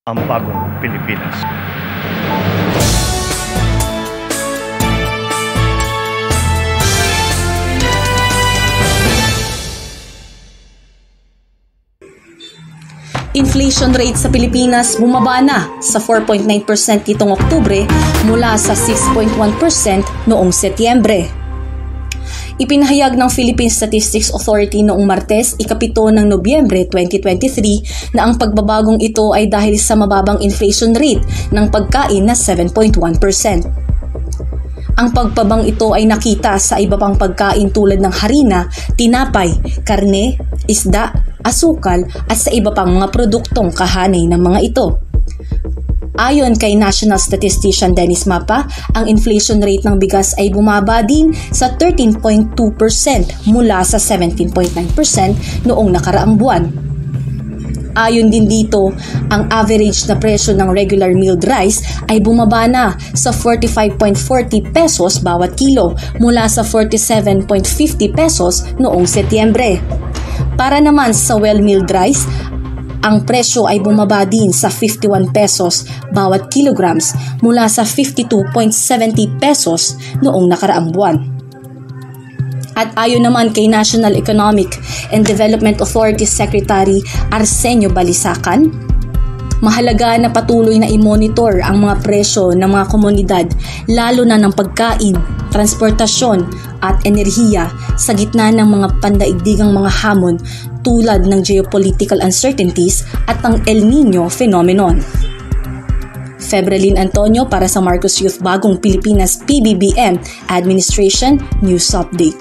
ang bagong Pilipinas. Inflation rate sa Pilipinas bumaba na sa 4.9% nitong Oktubre mula sa 6.1% noong Setyembre. Ipinahayag ng Philippine Statistics Authority noong Martes, ika-7 ng Nobyembre 2023 na ang pagbabagong ito ay dahil sa mababang inflation rate ng pagkain na 7.1%. Ang pagpabang ito ay nakita sa iba pang pagkain tulad ng harina, tinapay, karne, isda, asukal at sa iba pang mga produktong kahanay ng mga ito. Ayon kay National Statistician Dennis Mapa, ang inflation rate ng bigas ay bumaba din sa 13.2% mula sa 17.9% noong nakaraang buwan. Ayon din dito, ang average na presyo ng regular milled rice ay bumaba na sa 45.40 pesos bawat kilo mula sa 47.50 pesos noong Setyembre. Para naman sa well-milled rice, ang presyo ay bumaba din sa 51 pesos bawat kilograms mula sa 52.70 pesos noong nakaraang buwan. At ayon naman kay National Economic and Development Authority Secretary Arsenio Balisacan, mahalaga na patuloy na i-monitor ang mga presyo ng mga komunidad lalo na ng pagkain, transportasyon at enerhiya sa gitna ng mga pandaigdigang mga hamon tulad ng geopolitical uncertainties at ang El Nino phenomenon. Febreline Antonio para sa Marcos Youth Bagong Pilipinas PBBM Administration News Update.